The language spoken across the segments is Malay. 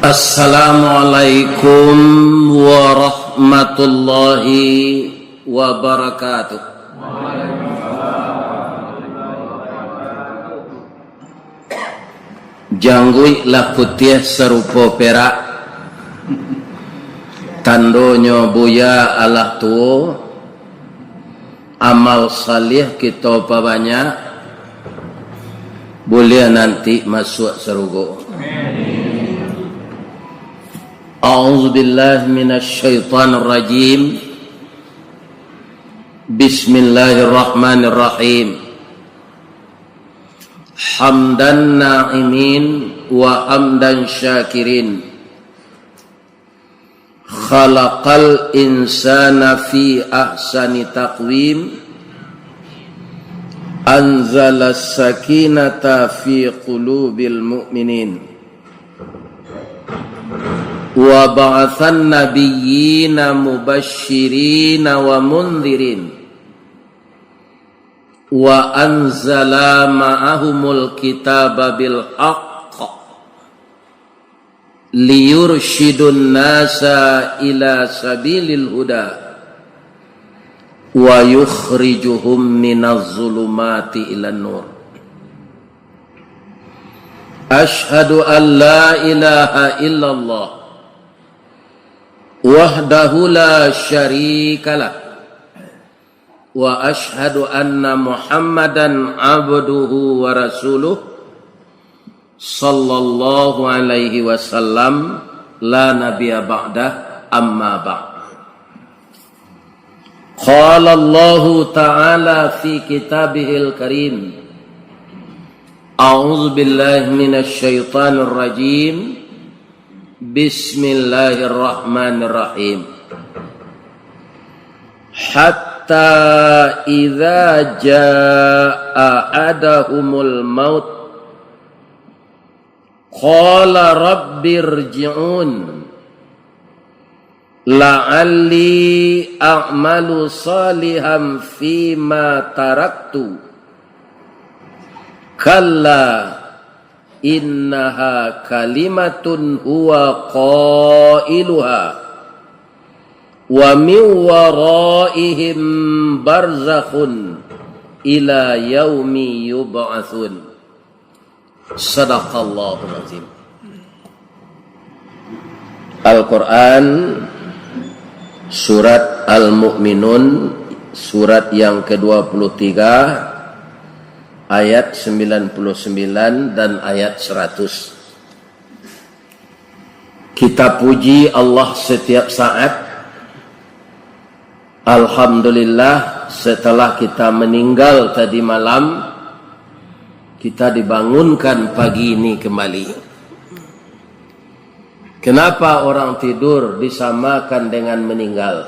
Assalamualaikum warahmatullahi wabarakatuh. Janggui lah putih serupa perak, tandonyo buya Allah tuo, amal salih kita banyak, boleh nanti masuk surga. A'udzu billahi minasy syaithanir rajim. Bismillahirrahmanirrahim. Hamdan na'imin wa hamdan syakirin. Khalaqal insana fi ahsani taqwim. Anzalas sakinata fi qulubil mu'minin. Wa ba'athan nabiyyina mubashshirina wa mundhirin wa anzala ma'ahumul kitaba bil haqq liyurshidun nasa ila sabilil huda wa yukhrijuhum minaz zulumati ilan nur. Ashhadu an la ilaha illallah wahdahu la syarikalah wa ashhadu anna Muhammadan abduhu wa rasuluh sallallahu alaihi wasallam la nabiyya ba'dah amma ba'd. Qala Allah ta'ala fi kitabihil karim, a'udzu billahi minasy syaithanir rajim. Bismillahirrahmanirrahim. Hatta idza jaa adahumul maut qala rabbirji'un la'alli a'malu salihan fima taraktu kalla innaha kalimatun huwa qailuha wa min waraihim barzakhun ila yaumi yub'atsun. Sadaqallahul azim. Al-Quran surat Al-Mu'minun, surat yang ke-23, ayat 99 dan ayat 100. Kita puji Allah setiap saat. Alhamdulillah, setelah kita meninggal tadi malam, kita dibangunkan pagi ini kembali. Kenapa orang tidur disamakan dengan meninggal?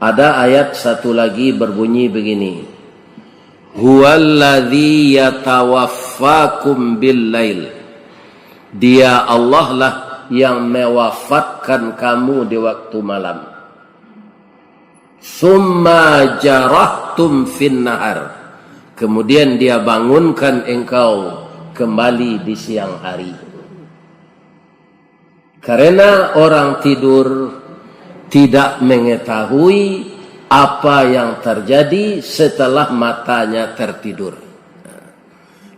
Ada ayat satu lagi berbunyi begini, huwallazi yatawaffakum bil-lail. Dia Allah lah yang mewafatkan kamu di waktu malam. Summa jarahtum fin nahar. Kemudian dia bangunkan engkau kembali di siang hari. Karena orang tidur tidak mengetahui apa yang terjadi setelah matanya tertidur.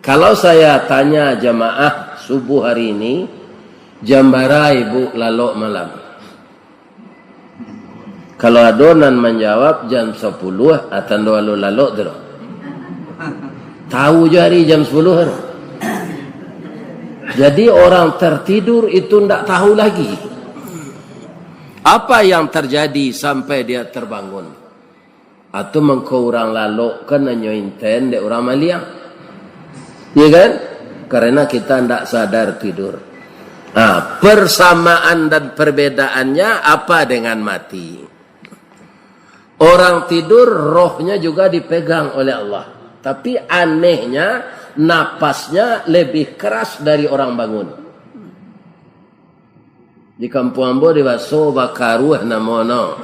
Kalau saya tanya jamaah subuh hari ini, jam berapa ibu lalok malam? Kalau adonan menjawab jam 10 atau lalu lalok terus. Tahu jari jam 10. Jadi orang tertidur itu tidak tahu lagi apa yang terjadi sampai dia terbangun. Atau mengkau orang lalok kan nyointen de orang maliang. Iya kan? Karena kita tidak sadar tidur. Nah, persamaan dan perbedaannya apa dengan mati? Orang tidur rohnya juga dipegang oleh Allah. Tapi anehnya napasnya lebih keras dari orang bangun. Di kampung ambo di baso bakaruh namono.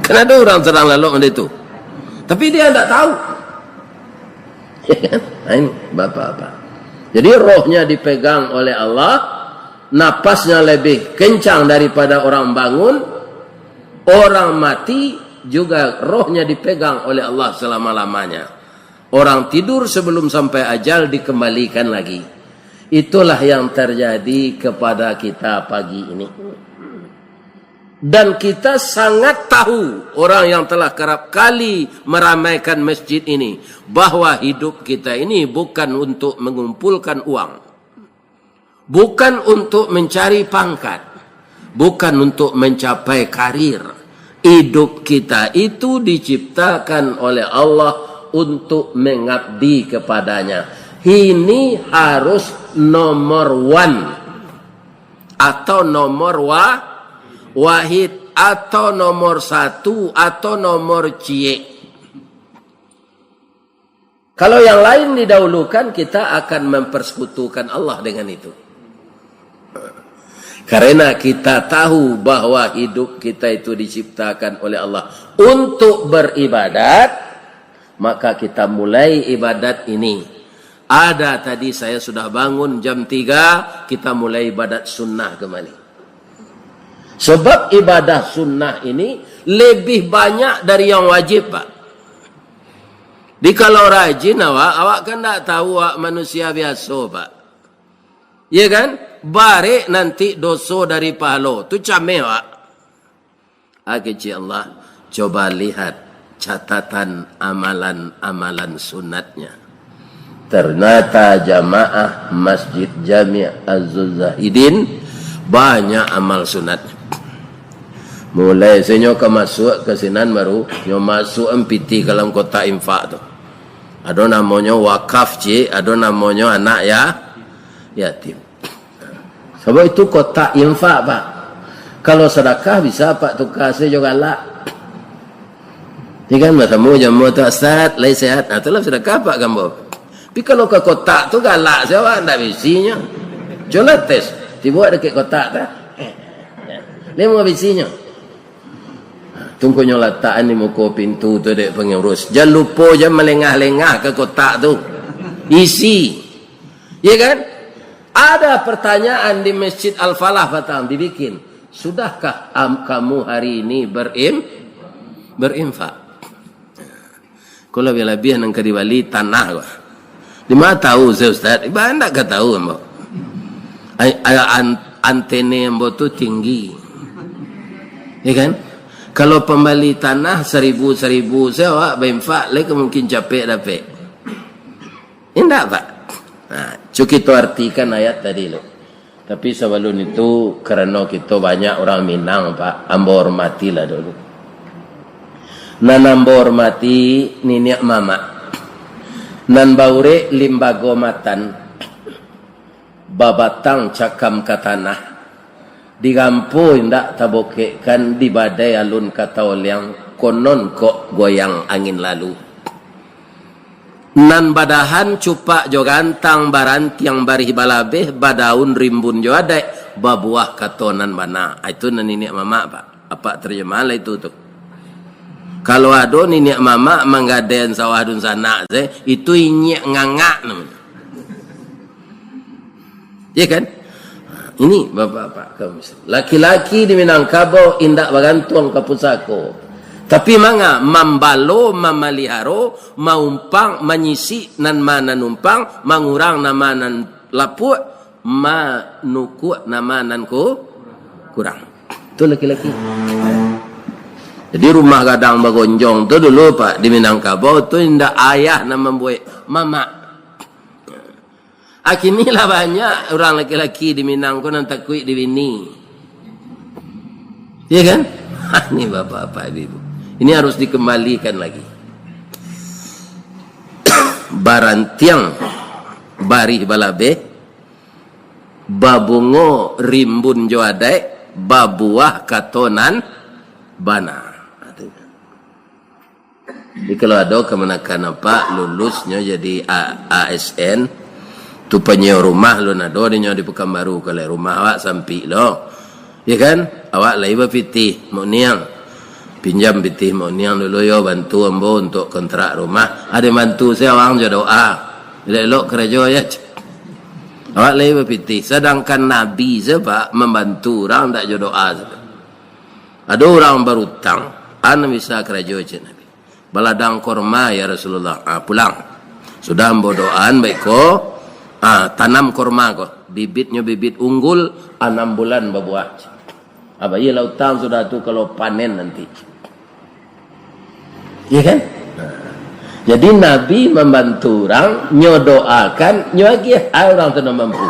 Kan ada orang sedang lalu benda itu, tapi dia tidak tahu. Ya kan? Nah, ini bapak-bapak. Jadi rohnya dipegang oleh Allah, napasnya lebih kencang daripada orang bangun, orang mati juga rohnya dipegang oleh Allah selama-lamanya. Orang tidur sebelum sampai ajal dikembalikan lagi. Itulah yang terjadi kepada kita pagi ini. Dan kita sangat tahu, orang yang telah kerap kali meramaikan masjid ini, bahwa hidup kita ini bukan untuk mengumpulkan uang, bukan untuk mencari pangkat, bukan untuk mencapai karir. Hidup kita itu diciptakan oleh Allah untuk mengabdi kepadanya. Ini harus nomor one, atau nomor wahid, atau nomor satu, atau nomor cie. Kalau yang lain didahulukan, kita akan mempersekutukan Allah dengan itu. Karena kita tahu bahwa hidup kita itu diciptakan oleh Allah untuk beribadat, maka kita mulai ibadat ini. Ada tadi saya sudah bangun jam 3, kita mulai ibadat sunnah kembali. Sebab ibadah sunnah ini lebih banyak dari yang wajib, Pak. Di kalau rajin awak kan tak tahu awak manusia biasa, Pak. Ya kan? Bare nanti dosa dari pahala. Tu cameh, Pak. Kecil Allah, coba lihat catatan amalan-amalan sunatnya. Ternyata jamaah Masjid Jami' Az-Zahidin banyak amal sunatnya. Mulai saya nyoka masuk ke sinan baru nyo masuk empiti dalam kota infak tu. Ada namanya wakaf cik, ada namanya anak yatim. Sebab itu kota infak, Pak. Kalau sedekah bisa Pak tukar saya juga galak. Ini kan bertemu jamu tu Ustaz, lai sehat. Nah, itulah sedekah Pak gambar. Tapi kalau ke kotak tu galak saya Pak, tak bisinya. Coba tes, dibuat dekat kotak tak? Lima bisinya. Tunggunya letakkan di muka pintu tu dek pengurus. Jangan lupa jangan melengah-lengah ke kotak tu. Isi. Ya kan? Ada pertanyaan di Masjid Al-Falah Batang dibikin. Sudahkah kamu hari ini berinfak? Kalau lebih-lebih nang kediwali tanah gua. Di mana tahu saya Ustaz? Iba anda ke tahu mbak? Antene mbak tu tinggi. Ya kan? Kalau pembali tanah 1000 saya awak berinfak lagi mungkin capek dapat. Indah Pak. Nah, cuk kita artikan ayat tadi lo. Tapi sebelum itu kerana kita banyak orang Minang Pak, ambo hormatilah dulu. Nan ambo hormati niniak mama. Nan baure limbago matan. Babatang cakam katanah. Digampu indak taboke kan di badai alun kata yang konon kok goyang angin lalu. Nan badahan cupak jo gantang barantiang barih balabeh badaun rimbun jo adai babuah katonan bana. Itu niniak mama Pak. Apa terjemah lah itu tuh. Kalau ada niniak mama manggaden sawah dun sana itu inyak ngangak namanya. Ya kan? Ini bapak-bapak kaum laki-laki di Minangkabau indak bagantung ke pusako. Tapi manga mambalo, mamaliharo, maumpang, manyisi nan mana numpang, mangurang namanan lapuk, manuku namanan ko kurang. Itu laki-laki. Jadi rumah gadang bagonjong tu dulu Pak di Minangkabau tu indak ayah nama membuat mama. Akinilah banyak orang laki-laki di Minang ko nang takui di bini. Ya kan? Ini bapak-bapak ibu. Ini harus dikembalikan lagi. Barantiang barih balabe babungo rimbun joadai babuah katonan bana. Jadi kalau ada kemenakan apa lulusnya jadi ASN tu penyewa rumah lo nado dia di Pekanbaru kalau rumah awak sampai lo. Ya kan? Awak lai bapiti mau niang. pinjam bitih mau niang dulu yo bantu ambo untuk kontrak rumah. Ada bantu saya orang je doa. Elok kerja ya. Awak lagi berpitih. Sedangkan Nabi sebab membantu orang tak je doa. Ada orang berutang. Ana bisa kerja je Nabi. Baladang korma ya Rasulullah. Pulang. Sudah ambo doaan baik ko. Tanam korma ko. Bibitnya bibit unggul 6 bulan berbuah. Apa iya lautang sudah tu kalau panen nanti. Iya kan? Jadi Nabi membantu orang, nyodoakan, nyagi orang tu mampu.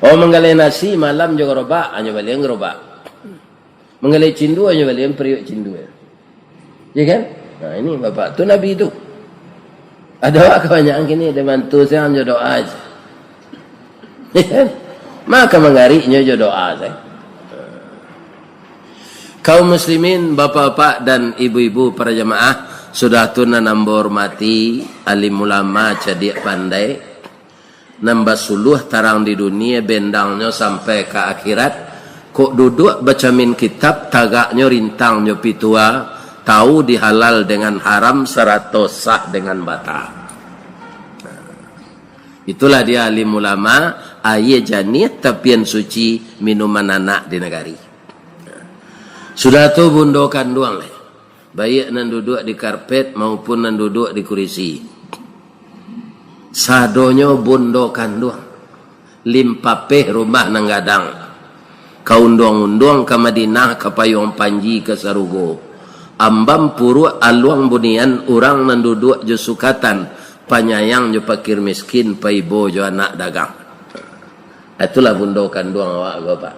Oh menggalai nasi malam juga robak, hanya balik robak. Menggalai cindu hanya balik periuk cindu. Iya kan? Nah ini bapak tu Nabi itu. Ada orang kebanyakan kini dia bantu saya hanya doa aja. Iya kan? Maka mengariknya je doa saya. Kaum muslimin, bapak-bapak dan ibu-ibu para jemaah, sudah tu nambah hormati alim ulama cadik pandai, nambah suluh tarang di dunia bendangnya sampai ke akhirat. Kok duduk bacamin kitab tagaknya rintangnya pitua, tahu dihalal dengan haram seratus sah dengan batal. Itulah dia alim ulama, ayat janih tapian suci minuman anak di negari. Sudah tu bundokan doang lah. Baik nan duduk di karpet maupun nan duduk di kursi. Sadonyo bundokan doang. Limpapeh rumah nang gadang. Kaundong-undong ke Madinah ke Payung Panji ke Sarugo. Ambam puru aluang bunian orang nan duduk je sukatan. Panyayang je pakir miskin paibo je anak dagang. Itulah bundokan doang awak bapak.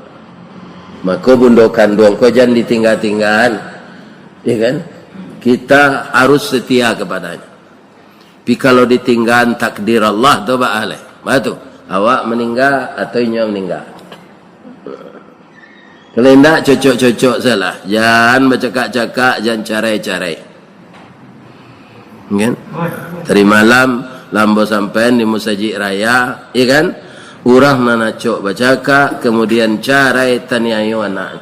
Maka bundokan doang kau jangan ditinggal-tinggal. Ya kan? Kita harus setia kepadanya. Tapi kalau ditinggal takdir Allah tu ba'aleh. Batu. Awak meninggal atau inya meninggal. Kalau tidak cocok-cocok salah. Jangan bercakap-cakap, jangan carai-carai. Kan? Tadi malam lambo sampai di Musajid Raya, ya kan? Urang nanacok bercakap, kemudian carai taniayu anak.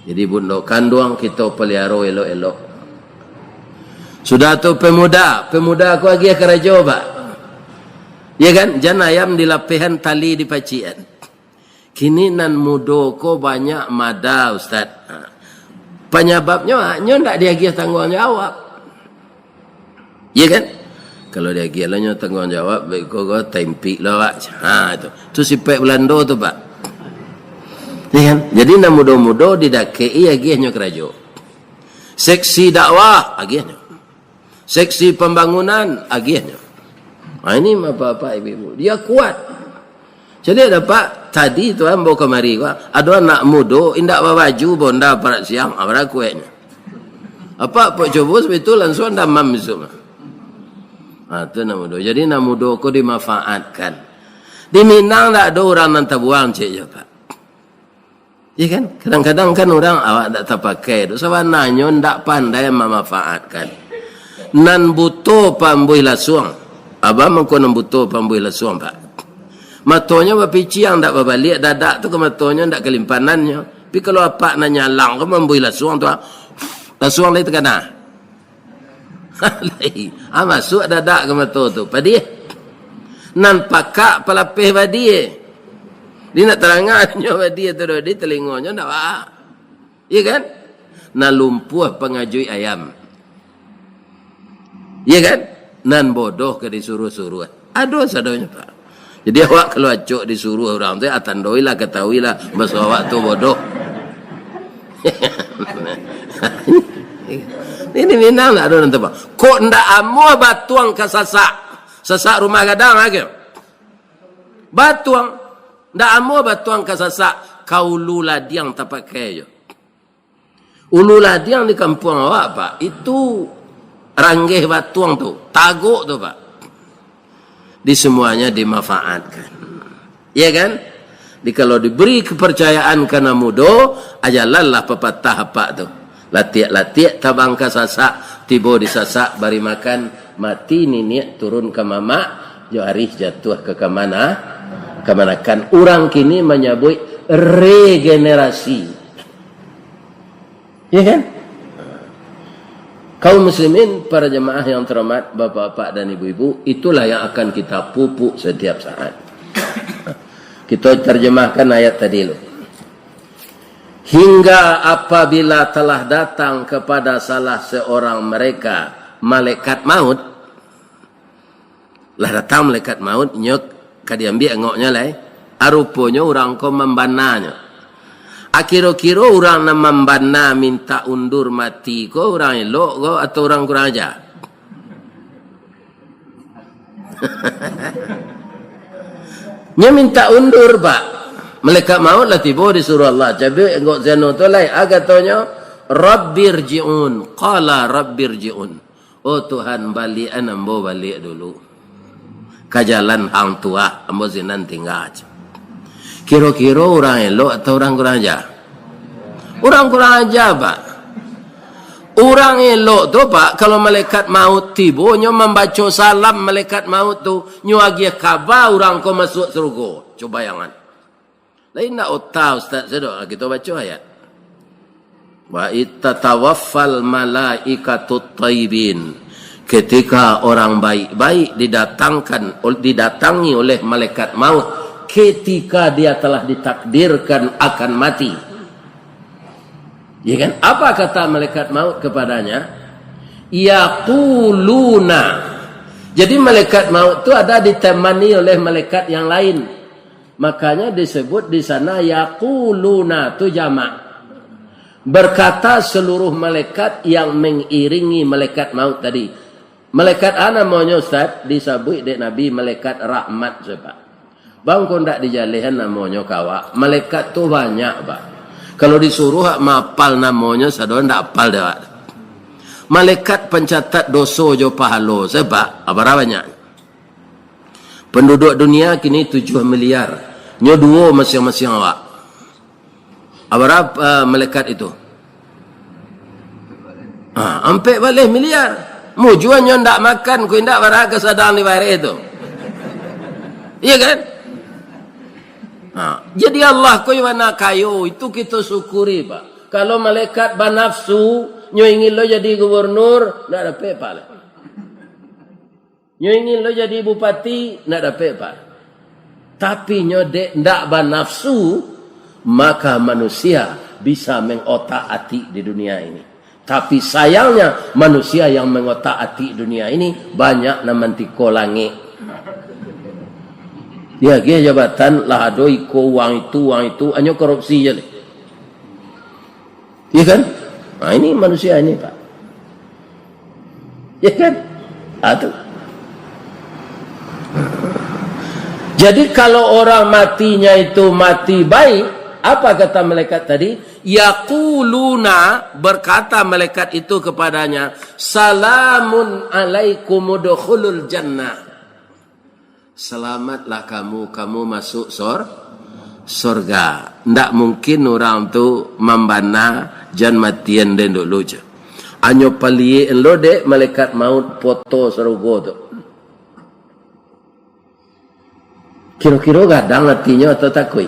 Jadi bundokan doang kita pelihara elok-elok. Sudah tu pemuda aku lagi kerja pak. Ya kan? Jangan ayam di lapihan tali di pacian. Kini nan mudo ko banyak mada ustaz. Penyebabnya nyo ndak dia tanggung jawab. Ya kan? Kalau dia gilanya tanggung jawab baik ko tempi lah pak. Itu. Tu sipek Belanda tu pak. Ya kan? Jadi nak mudo-mudo didakei agihannya kerja. Seksi dakwah agihannya. Seksi pembangunan agihannya. Ini bapak-bapak ibu-ibu. Dia kuat. Jadi ada pak tadi tu ambo kemari ada anak mudo indak baju bonda pada siang abra kuenya. Apa pak coba betul langsung damam semua. Tu nak mudo. Jadi nak mudo ko dimanfaatkan. Di Minang tak ada orang nan tabuang cik je pak. Ya kan? Kadang-kadang kan orang awak tak terpakai tu. Sebenarnya tak pandai memanfaatkan. Nan butuh pambui lasuang. Abang mengko nan butuh pambui lasuang pak. Matonya berpici yang tak berbalik. Dadak tu ke matonya tak kelimpanannya. Tapi kalau apa nak nyalang ke membui lasuang tu. Lasuang lagi terkena. Masuk dadak ke mata tu. Padi. Nan pakak pelapih padi. Dia nak terangannya dia tu dia telinganya nak apa? Iya kan? Nan lumpuh pengajui ayam. Iya kan? Nan bodoh ke disuruh-suruh. Aduh sadonya pak. Jadi awak kalau acuk disuruh orang tu atandoilah ketahuilah bahasa awak tu bodoh. Ini Minang tak ada nanti pak. Kok ndak amu batuang ke sasak rumah gadang lagi. Batuang. Ndak amu batuang ke sasak kau luladiang tak pakai je. Ululadiang di kampung awak pak. Itu ranggih batuang tu. Taguk tu pak. Di semuanya dimanfaatkan. Ya kan? Di kalau diberi kepercayaan karena mudo, ajalanlah pepatah apa tu. Latiak-latiak tabang ke sasak, tiba di sasak bari makan, mati niniak turun ke mamak, jo arih jatuh ke kemana? Kemanakan. Orang kini menyebut regenerasi. Ya kan? Kaum muslimin, para jemaah yang terhormat, bapak-bapak dan ibu-ibu, itulah yang akan kita pupuk setiap saat. Kita terjemahkan ayat tadi loh. Hingga apabila telah datang kepada salah seorang mereka malaikat maut, lah datang malaikat maut, nyok kadiambi engoknya lah, aruponya orang ko membananya. Kira-kira orang nak membana minta undur mati ko orang elok ko atau orang kurang ajar? Nya minta undur pak. Malaikat maut lah tiba disuruh Allah. Cabe engkau zeno tu lai agatonya Rabbirji'un. Qala Rabbirji'un. Oh Tuhan balik ambo balik dulu. Kajalan hang tua ambo zinan tinggal. Kira-kira orang elok atau orang kurang ajar? Orang kurang ajar, Pak. Orang elok tu, Pak, kalau malaikat maut tiba, nyo membaca salam malaikat maut tu, nyo agi khabar orang kau masuk surga. Coba bayangan. Lain nak otak, Ustaz sedok, kita baca ayat. Wa ittatawaffal malaikatut taibin. Ketika orang baik-baik didatangi oleh malaikat maut, ketika dia telah ditakdirkan akan mati. Ya kan? Apa kata malaikat maut kepadanya? Yaquluna. Jadi malaikat maut itu ada ditemani oleh malaikat yang lain. Makanya disebut di sana yaquluna itu jamak. Berkata seluruh malaikat yang mengiringi malaikat maut tadi. Malaikat ana namanya Ustaz disebut dek Nabi malaikat rahmat sebab. Bang kau tak dijalihan namanya kawa. Malaikat tu banyak, Pak. Kalau disuruh mapal namanya, sadon tak apal dah. Malaikat pencatat dosa jo pahala. Sebab apa banyak? Penduduk dunia kini 7 miliar. Nyo 2 masing-masing awak. Apa malaikat itu? Ampe balik miliar. Mujuan nyo ndak makan, ku ndak baraga sadang di bare itu. Iya kan? Jadi Allah kau yang kayo itu kita syukuri, Pak. Kalau malaikat banafsu nyo ingin lo jadi gubernur ndak dapat apa lah. Nyo ingin lo jadi bupati ndak dapat apa. Tapi nyo dek ndak banafsu, maka manusia bisa mengotak-atik di dunia ini. Tapi sayangnya manusia yang mengotak-atik dunia ini banyak namantiko langit. Dia jabatan lah ada iko uang itu hanya korupsi je. Ya kan? Nah, ini manusia ini, Pak. Ya kan? Itu. Jadi kalau orang matinya itu mati baik, apa kata malaikat tadi? Yaquluna, berkata malaikat itu kepadanya, salamun alaikum udkhulul jannah. Selamatlah kamu masuk surga. Ndak mungkin orang tu membana jan matian den dulu je. Anyo palie lo dek malaikat maut foto surga tu. Kira-kira gadang hatinya atau takui?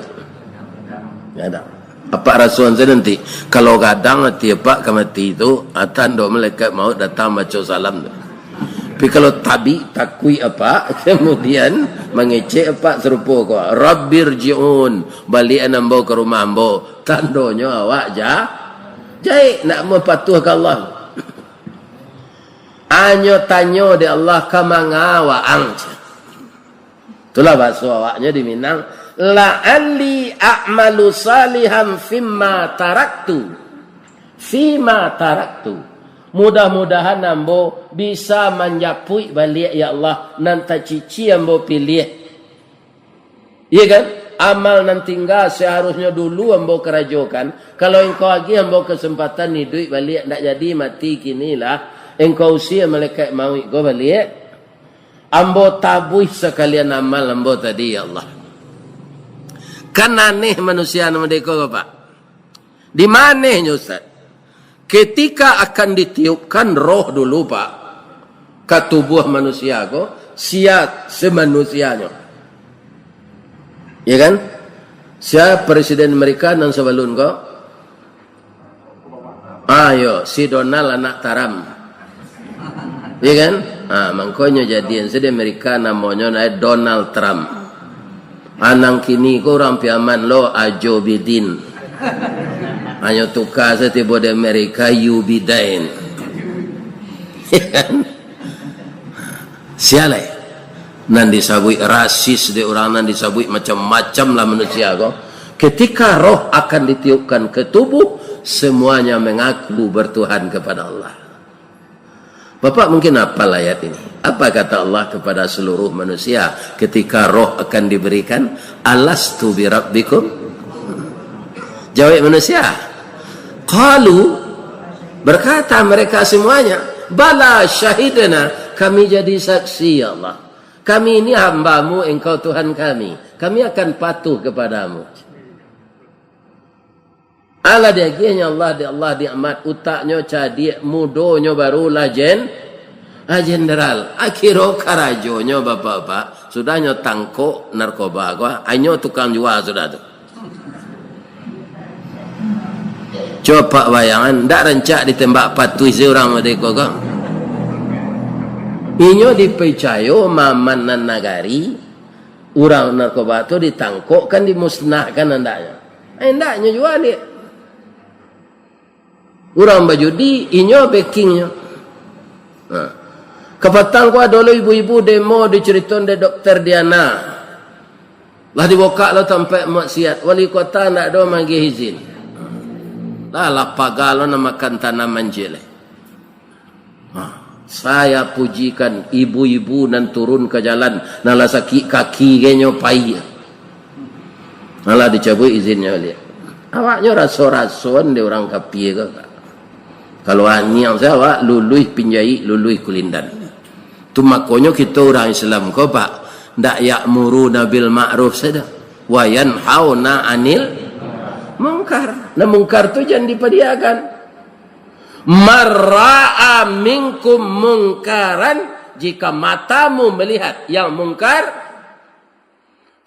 Gadang. Apa rasuan saya nanti? Kalau gadang hati apa kemati itu, atando malaikat maut datang baca salam tu. Tapi kalau takui apa, kemudian mengecek apa serupa ko. Rabbirji'un, balik ambo ke rumah ambo. Tandanya awak jai nak mempatuh ke Allah. Anyo tanyo de Allah kamanga wa ang. Itulah bahasa awaknya di Minang. La'alli a'malu salihan fima taraktu. Mudah-mudahan ambo bisa menjapui balik ya Allah nanti cici ambo pilih. Iya kan? Amal nanti tinggal seharusnya dulu ambo kerajokan. Kalau engkau lagi ambo kesempatan hidup balik nak jadi mati kinilah. Engkau usia malaikat mau go balik. Ambo tabuh sekalian amal ambo tadi ya Allah. Kan aneh manusia nama deko Pak. Di mananya Ustaz? Ketika akan ditiupkan roh dulu Pak ke tubuh manusia ko siap semanusianya. Ya kan? Siap presiden Amerika dan sebelum ko. Yo, si Donald anak taram. Iya kan? Makanya jadian di Amerika namanya Donald Trump. Anang kini ko orang piaman lo Ajo Bidin. Hanya tukar setiap di Amerika you bidain. Iya kan? Sialai. Nan disabui rasis de orang nan disabui macam-macam lah manusia ko. Ketika roh akan ditiupkan ke tubuh, semuanya mengaku bertuhan kepada Allah. Bapak mungkin hafal ayat ini. Apa kata Allah kepada seluruh manusia ketika roh akan diberikan? Alastu bi rabbikum? Jawab manusia. Qalu, berkata mereka semuanya, bala syahidana, kami jadi saksi ya Allah. Kami ini hambamu, engkau Tuhan kami. Kami akan patuh kepadamu. Allah dia gianya Allah di amat utaknya cadik mudonya barulah jenderal akhiro karajonya bapak-bapak sudahnya tangkok narkoba gua hanya tukang jual sudah tu. Coba bayangan ndak rencak ditembak patui seorang mereka kan. Inyo dipercaya maman nan nagari orang narkoba tu ditangkok kan dimusnahkan hendaknya. Hendaknya jual dia. Orang bajudi, inyo backingnya. Kepatang ko dulu ibu-ibu demo diceriton de Dokter Diana. Lah dibuka lo sampai maksiat. Wali kota nak do magi izin. Lah pagalo na makan tanaman jele. Saya pujikan ibu-ibu nan turun ke jalan nala sakit kaki genyo pai. Nala dicabut izinnya lihat. Awaknya raso-rason de orang kapi ke. Kalau yang saya awak luluh pinjai luluh kulindan. Tu makonyo kita orang Islam ko pak ndak ya'muruna bil ma'ruf saja wa yanhauna 'anil munkar. Nah munkar tu jangan dipediakan. Marra'a minkum munkaran, jika matamu melihat yang mungkar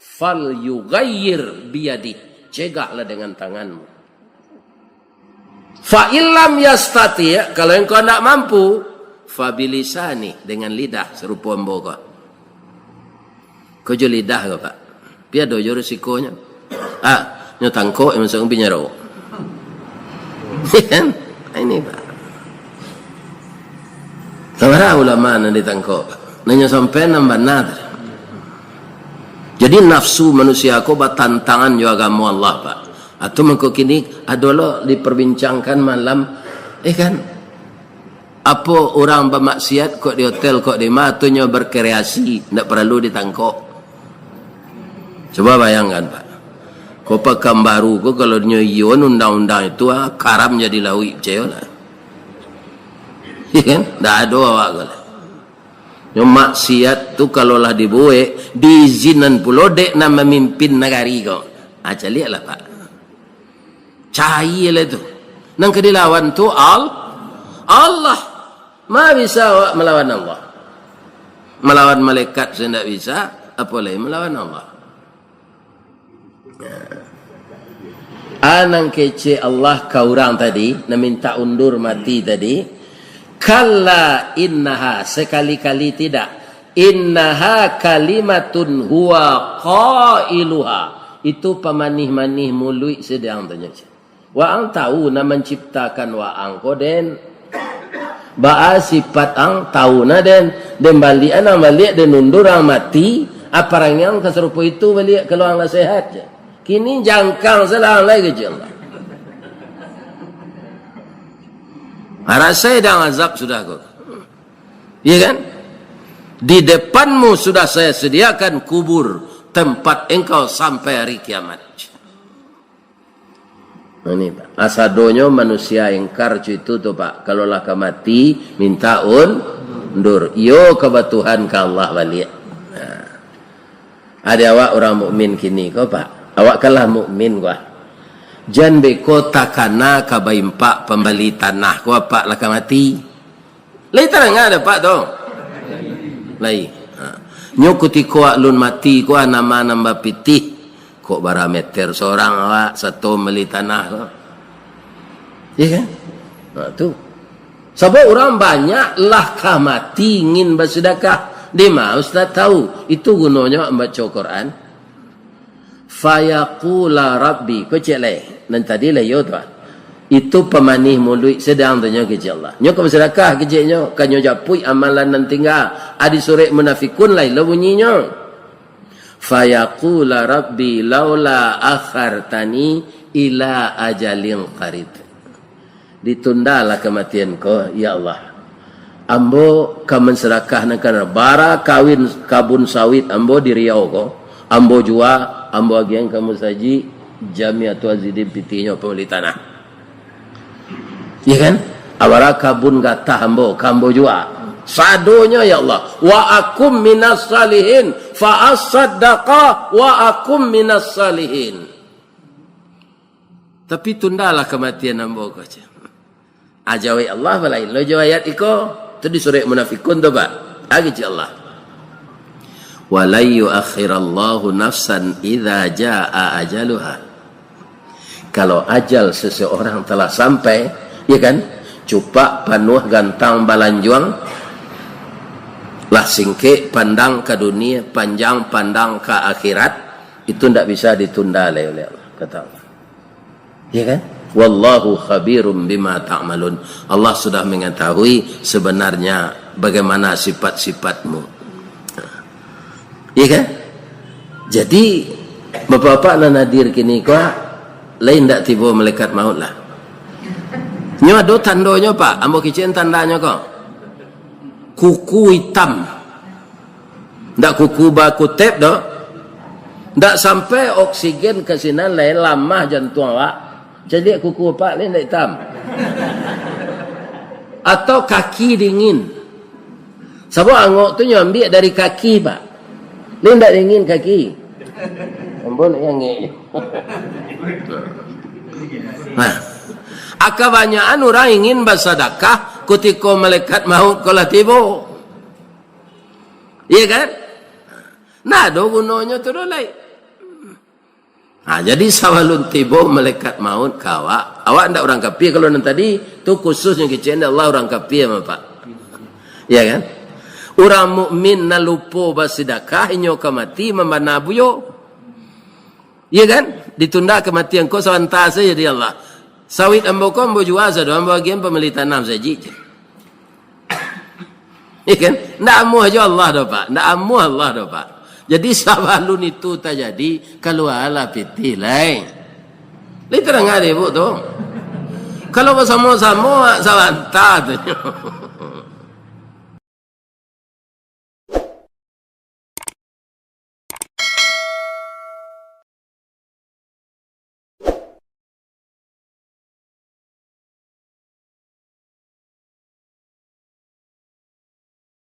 fal yughayyir biyadi, cegahlah dengan tanganmu. Fa illam yastati, kalau engkau tidak mampu, fa bilisani, dengan lidah serupa emboga. Kojo lidah ke pak? Biar dojo risikonya. Nyotangko yang masuk pinyaro. Kan? Ini pak. Samara ulama nan ditangko. Nanya sampai nambah nadar. Jadi nafsu manusia ko tantangan jo agama Allah pak. Atau mengko kini adalah diperbincangkan malam, kan? Apa orang bermaksiat kok di hotel kok di matunya berkreasi, tidak perlu ditangkap. Coba bayangkan pak, kau pakam baru kau kalau nyoyon undang-undang itu karam jadi lawi cewek lah, kan? Tidak ada awak kalau. Yang maksiat tu kalau lah dibuat diizinan pulau dek nama memimpin negari kau, aja lihatlah pak. Cahaya itu. Nang kedilawan tu Allah. Ma bisa melawan Allah. Melawan malaikat saya tidak bisa. Apalagi melawan Allah. Anang kece Allah kau orang tadi. Na minta undur mati tadi. Kalla innaha. Sekali-kali tidak. Innaha kalimatun huwa qailuha. Itu pemanih-manih mulut sedang tanya. Waang tahu na menciptakan waang ko den. Baa sifat ang tahu na den balian ang balik den undur ang mati aparang yang keserupa itu balik kalau ang sehat. Kini jangkang selang lagi je Allah. Rasa dan azab sudah kau. Iya kan? Di depanmu sudah saya sediakan kubur tempat engkau sampai hari kiamat. Ini pak, asadonya manusia ingkar itu tuh pak. Kalau lah mati minta undur. Yo kebutuhan ke Allah balik. Nah. Ada awak orang mukmin kini kau pak. Awak kalah mukmin gua. Jan beko takana kabaimpak pembeli tanah kau pak lah mati. Lai tanah ada pak dong. Lai. Nyukuti kau lun mati kau nama nambah pitih. Kok bara meter seorang awak satu meli tanah kok. Iya kan? Tu. Sebab orang banyak lah mati ingin bersedekah. Dia mah Ustaz tahu. Itu gunanya membaca Quran. Fayaqula rabbi. Kau cek leh. Dan tadi lah yo tu. Itu pemanih mulut sedang tanya kerja Allah. Nyo kau bersedekah kerjanya. Kanyo japui amalan nan tinggal. Adi surat munafikun lah bunyinya. Fayaqula rabbi laula akhartani ila ajalin qarib. Ditundalah kematian ko, ya Allah. Ambo kamen sedekah nakana bara kawin kabun sawit ambo di Riau ko. Ambo jua, ambo agian kamu saji Jamiatul Azidin pitinya pembeli tanah. Ya kan? Awara kabun gatah ambo, kambo jua. Sadonya ya Allah. Wa akum minas salihin fa as-saddaqa wa akum minas salihin. Tapi tundalah kematian ambo ko. Ajawai Allah balain. Lo jawab ayat iko. Itu di surah munafikun tu pak. Lagi cik Allah. Walai yuakhirallahu nafsan idha ja'a ajaluha. Kalau ajal seseorang telah sampai. Ya kan? Cupak panuh gantang balanjuang. Lah singkik pandang ke dunia. Panjang pandang ke akhirat. Itu tidak bisa ditunda oleh Allah. Kata Allah. Ya kan? Wallahu khabirum bima ta'malun. Allah sudah mengetahui sebenarnya bagaimana sifat-sifatmu. Iya kan? Jadi bapak-bapak dan nadir kini kau lain tak tiba malaikat maut lah. Nyo ada tandanya pak. Ambo kicen tandanya kau. Kuku hitam. Tak kuku baku tep dah. Tak sampai oksigen ke sini lain lama jantung awak. Jadi kuku pak ni tak hitam. Atau kaki dingin. Sebab angok tu nyambil dari kaki pak. Ni tak dingin kaki. Ampun yang ni. Nah, kebanyakan orang ingin bersedekah ketika malaikat maut kalau tiba. Iya kan? Nah, ada gunanya tu lain. Nah, jadi sawalun tiba malaikat maut kawa. Awak ndak orang kafir kalau nanti tadi tu khususnya kecen Allah orang kafir apa Pak? Ya kan? Orang mukmin na lupa bersedekah inyo kemati membana buyo. Ya kan? Ditunda kematian ko sawanta saja di Allah. Sawit ambo ko ambo jual sado ambo agian pembeli tanam saja. Ya kan? Ndak amu aja Allah dah Pak. Ndak amu Allah dah Pak. Jadi sabalun itu tak jadi kalau ala piti lain. Li terang ada ibu tu. Kalau bersama-sama sawanta tu.